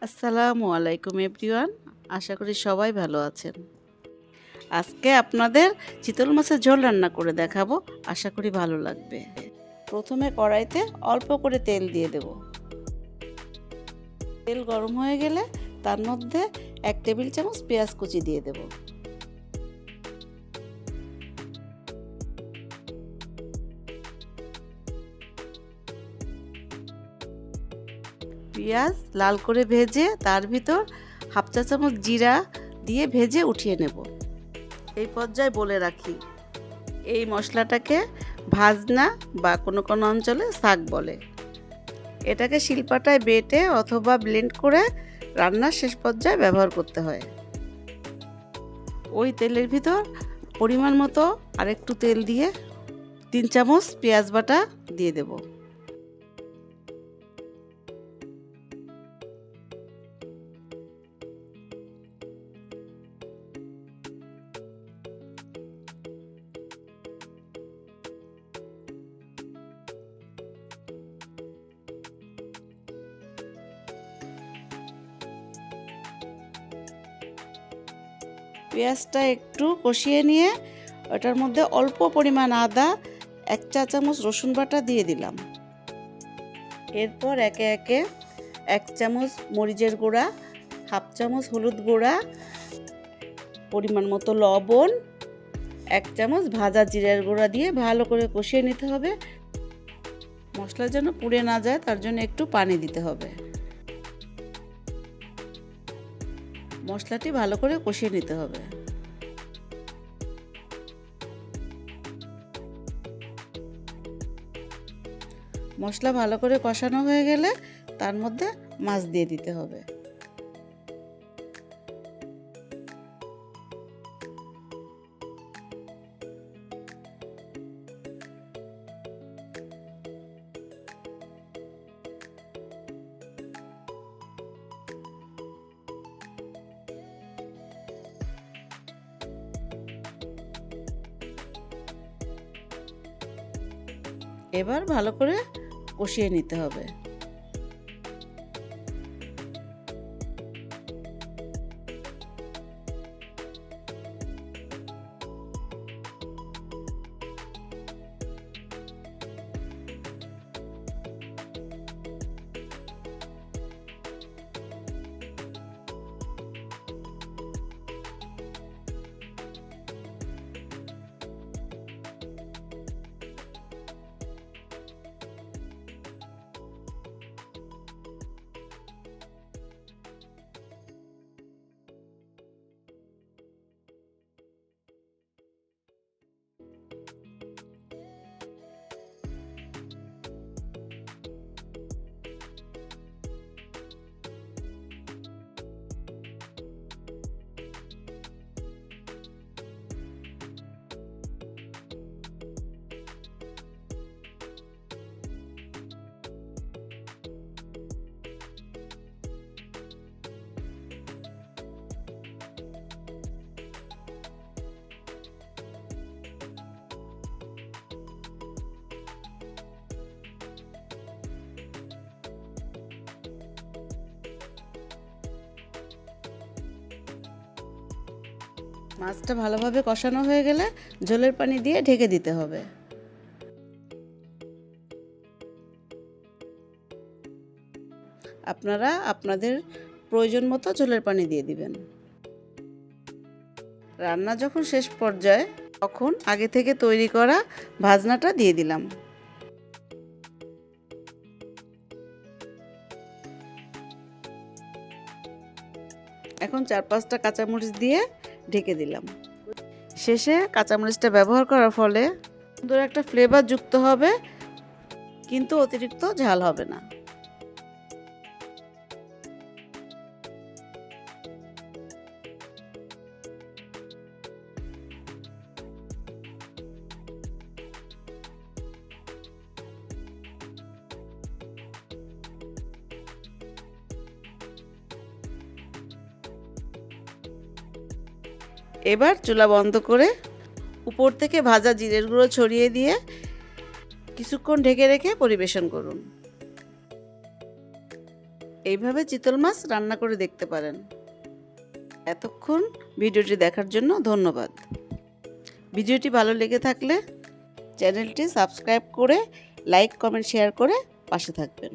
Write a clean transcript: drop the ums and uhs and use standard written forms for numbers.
আসসালামু আলাইকুম এভরিওয়ান, আশা করি সবাই ভালো আছেন। আজকে আপনাদের চিতল মাছের ঝোল রান্না করে দেখাবো, আশা করি ভালো লাগবে। প্রথমে কড়াইতে অল্প করে তেল দিয়ে দেব। তেল গরম হয়ে গেলে তার মধ্যে 1 টেবিল চামচ পেঁয়াজ কুচি দিয়ে দেব। পেঁয়াজ লাল করে ভেজে তার ভিতর 1/2 চা চামচ জিরা দিয়ে ভেজে উঠিয়ে নেব। এই পর্যায়ে বলে রাখি, এই মশলাটাকে ভাজনা বা কোনো কোনো অঞ্চলে শাক বলে। এটাকে শিলপাটায় বেটে অথবা ব্লেন্ড করে রান্নার শেষ পর্যায়ে ব্যবহার করতে হয়। ওই তেলের ভিতর পরিমাণ মতো আরেকটু তেল দিয়ে 3 চামচ পেঁয়াজ বাটা দিয়ে দেব। পেঁয়াজটা একটু কষিয়ে নিয়ে ওটার মধ্যে অল্প পরিমাণ আদা, 1 চা চামচ রসুন বাটা দিয়ে দিলাম। এরপর একে একে 1 চামচ মরিচের গুঁড়া, 1/2 চামচ হলুদ গুঁড়া, পরিমাণ মতো লবণ, 1 চামচ ভাজা জিরার গুঁড়া দিয়ে ভালো করে কষিয়ে নিতে হবে। মশলা যেন পুড়ে না যায় তার জন্য একটু পানি দিতে হবে। মশলাটি ভালো করে কষিয়ে নিতে হবে। মশলা ভালো করে কষানো হয়ে গেলে তার মধ্যে মাছ দিয়ে দিতে হবে। এবার ভালো করে কষিয়ে নিতে হবে। মাছটা ভালোভাবে কষানো হয়ে গেলে ঝোলের পানি দিয়ে ঢেকে দিতে হবে। আপনারা আপনাদের প্রয়োজন মতো ঝোলের পানি দিয়ে দিবেন। রান্না যখন শেষ পর্যায়ে তখন আগে থেকে তৈরি করা ভাজনাটা দিয়ে দিলাম। এখন 4-5টা কাঁচামরিচ দিয়ে ঢেকে দিলাম। শেষে কাঁচামরিচটা ব্যবহার করার ফলে সুন্দর একটা ফ্লেভার যুক্ত হবে, কিন্তু অতিরিক্ত ঝাল হবে না। এবার চুলা বন্ধ করে উপর থেকে ভাজা জিরের গুঁড়ো ছড়িয়ে দিয়ে কিছুক্ষণ ঢেকে রেখে পরিবেশন করুন। এইভাবে চিতল মাছ রান্না করে দেখতে পারেন। এতক্ষণ ভিডিওটি দেখার জন্য ধন্যবাদ। ভিডিওটি ভালো লেগে থাকলে চ্যানেলটি সাবস্ক্রাইব করে লাইক, কমেন্ট, শেয়ার করে পাশে থাকবেন।